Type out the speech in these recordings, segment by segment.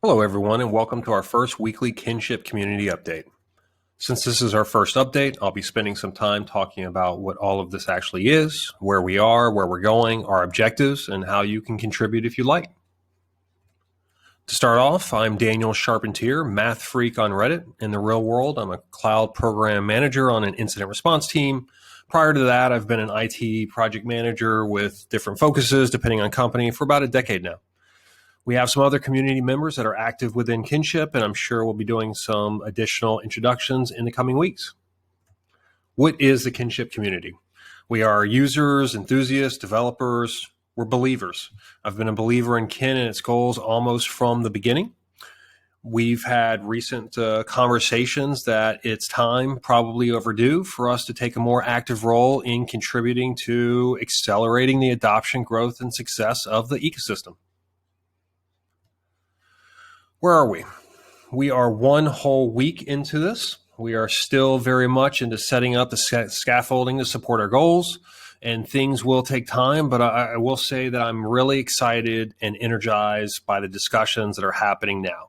Hello, everyone, and welcome to our first weekly KinShip Community update. Since this is our first update, I'll be spending some time talking about what all of this actually is, where we are, where we're going, our objectives, and how you can contribute if you like. To start off, I'm Daniel Charpentier, math freak on Reddit. In the real world, I'm a cloud program manager on an incident response team. Prior to that, I've been an IT project manager with different focuses depending on company for about a decade now. We have some other community members that are active within KinShip, and I'm sure we'll be doing some additional introductions in the coming weeks. What is the KinShip community? We are users, enthusiasts, developers. We're believers. I've been a believer in Kin and its goals almost from the beginning. We've had recent conversations that it's time, probably overdue, for us to take a more active role in contributing to accelerating the adoption, growth, and success of the ecosystem. Where are we? We are one whole week into this. We are still very much into setting up the scaffolding to support our goals, and things will take time, but I will say that I'm really excited and energized by the discussions that are happening now.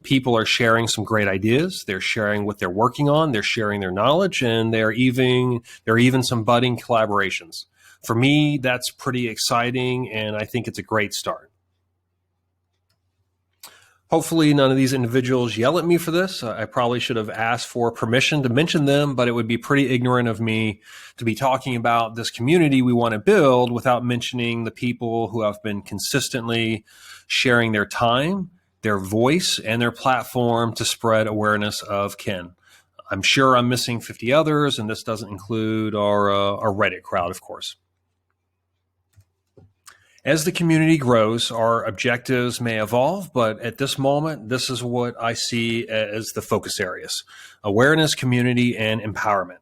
People are sharing some great ideas. They're sharing what they're working on. They're sharing their knowledge, and there are even some budding collaborations. For me, that's pretty exciting, and I think it's a great start. Hopefully none of these individuals yell at me for this. I probably should have asked for permission to mention them, but it would be pretty ignorant of me to be talking about this community we want to build without mentioning the people who have been consistently sharing their time, their voice, and their platform to spread awareness of Kin. I'm sure I'm missing 50 others, and this doesn't include our Reddit crowd, of course. As the community grows, our objectives may evolve, but at this moment, this is what I see as the focus areas: awareness, community, and empowerment.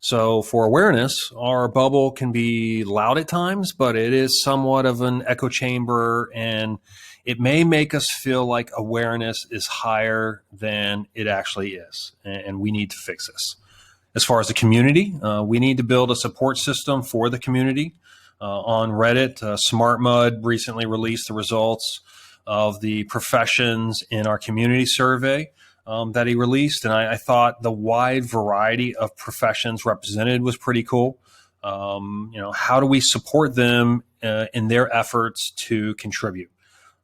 So for awareness, our bubble can be loud at times, but it is somewhat of an echo chamber, and it may make us feel like awareness is higher than it actually is, and we need to fix this. As far as the community, we need to build a support system for the community. On Reddit, SmartMud recently released the results of the professions in our community survey that he released, and I thought the wide variety of professions represented was pretty cool. How do we support them in their efforts to contribute?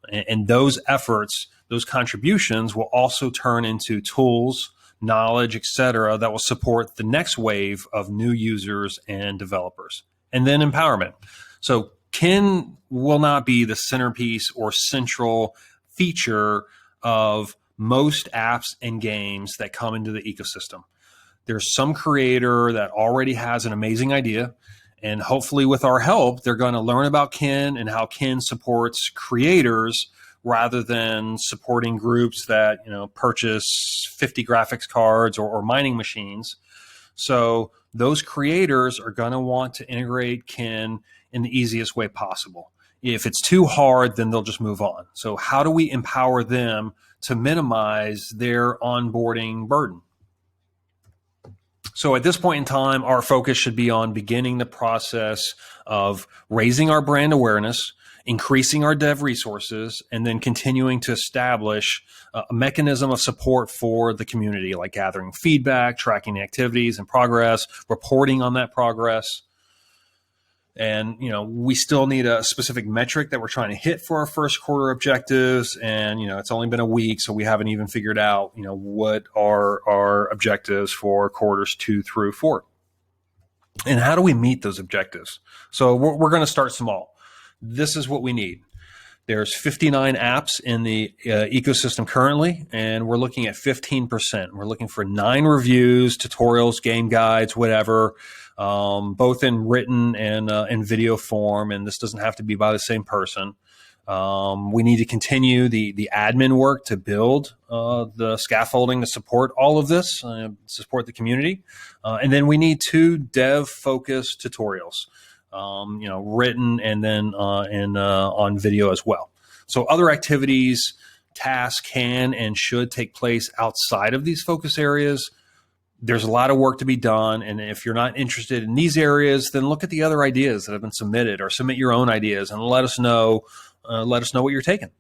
And those efforts, those contributions will also turn into tools, knowledge, etc., that will support the next wave of new users and developers. And then empowerment. So Kin will not be the centerpiece or central feature of most apps and games that come into the ecosystem. There's some creator that already has an amazing idea, and hopefully with our help, they're going to learn about Kin and how Kin supports creators rather than supporting groups that purchase 50 graphics cards or mining machines. So those creators are going to want to integrate Kin in the easiest way possible. If it's too hard, then they'll just move on. So how do we empower them to minimize their onboarding burden? So at this point in time, our focus should be on beginning the process of raising our brand awareness, increasing our dev resources, and then continuing to establish a mechanism of support for the community, like gathering feedback, tracking activities and progress, reporting on that progress. And, we still need a specific metric that we're trying to hit for our first quarter objectives. And, it's only been a week, so we haven't even figured out, what are our objectives for quarters 2 through 4. And how do we meet those objectives? So we're going to start small. This is what we need. There's 59 apps in the ecosystem currently, and we're looking at 15%. We're looking for 9 reviews, tutorials, game guides, whatever, both in written and in video form, and this doesn't have to be by the same person. We need to continue the admin work to build the scaffolding to support all of this, support the community. And then we need 2 dev-focused tutorials. Written and then on video as well. So other activities, tasks can and should take place outside of these focus areas, there's a lot of work to be done. And if you're not interested in these areas, then look at the other ideas that have been submitted, or submit your own ideas and let us know what you're taking.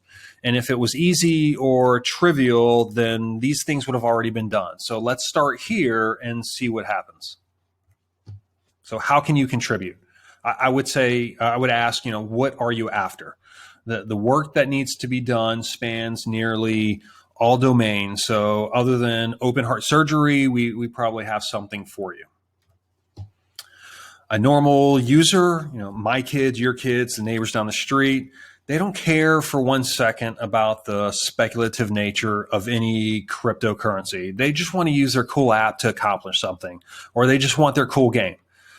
And if it was easy or trivial, then these things would have already been done. So let's start here and see what happens. So how can you contribute? I would ask, what are you after? The work that needs to be done spans nearly all domains. So other than open heart surgery, we probably have something for you. A normal user, my kids, your kids, the neighbors down the street, they don't care for 1 second about the speculative nature of any cryptocurrency. They just want to use their cool app to accomplish something, or they just want their cool game.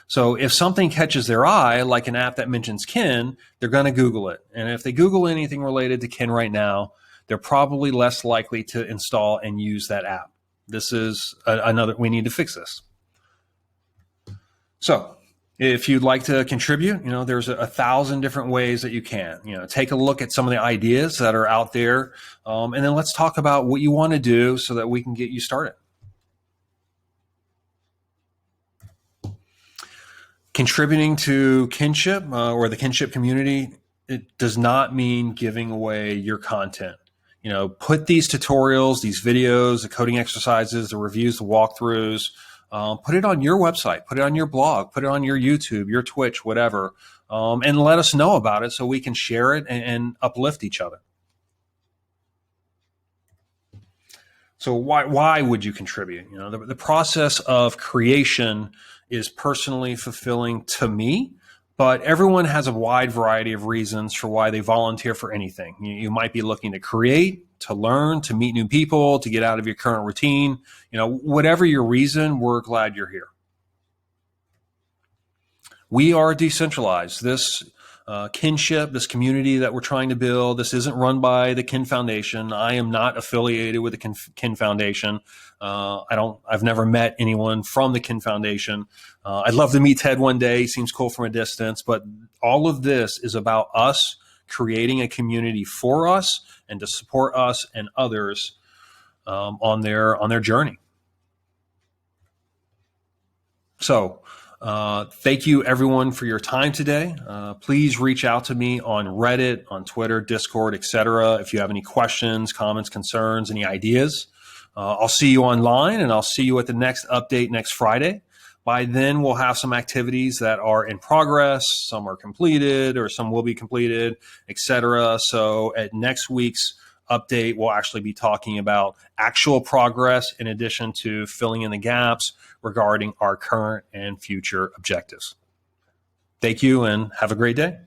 So if something catches their eye, like an app that mentions Kin, they're going to Google it. And if they Google anything related to Kin right now, they're probably less likely to install and use that app. This is we need to fix this. So if you'd like to contribute, there's 1,000 different ways that you can, take a look at some of the ideas that are out there. And then let's talk about what you want to do so that we can get you started. Contributing to KinShip or the KinShip community, it does not mean giving away your content. Put these tutorials, these videos, the coding exercises, the reviews, the walkthroughs, put it on your website, put it on your blog, put it on your YouTube, your Twitch, whatever, and let us know about it so we can share it and uplift each other. So why would you contribute? The process of creation is personally fulfilling to me, but everyone has a wide variety of reasons for why they volunteer for anything. You might be looking to create, to learn, to meet new people, to get out of your current routine. Whatever your reason, we're glad you're here. We are decentralized. This KinShip, this community that we're trying to build, this isn't run by the Kin Foundation. I am not affiliated with the Kin Foundation. I've never met anyone from the Kin Foundation. I'd love to meet Ted one day. He seems cool from a distance, but all of this is about us creating a community for us and to support us and others on their journey. So thank you everyone for your time today. Please reach out to me on Reddit, on Twitter, Discord, etc. if you have any questions, comments, concerns, any ideas. I'll see you online, and I'll see you at the next update next Friday. By then, we'll have some activities that are in progress, some are completed, or some will be completed, etc. So at next week's update, we'll actually be talking about actual progress in addition to filling in the gaps regarding our current and future objectives. Thank you and have a great day.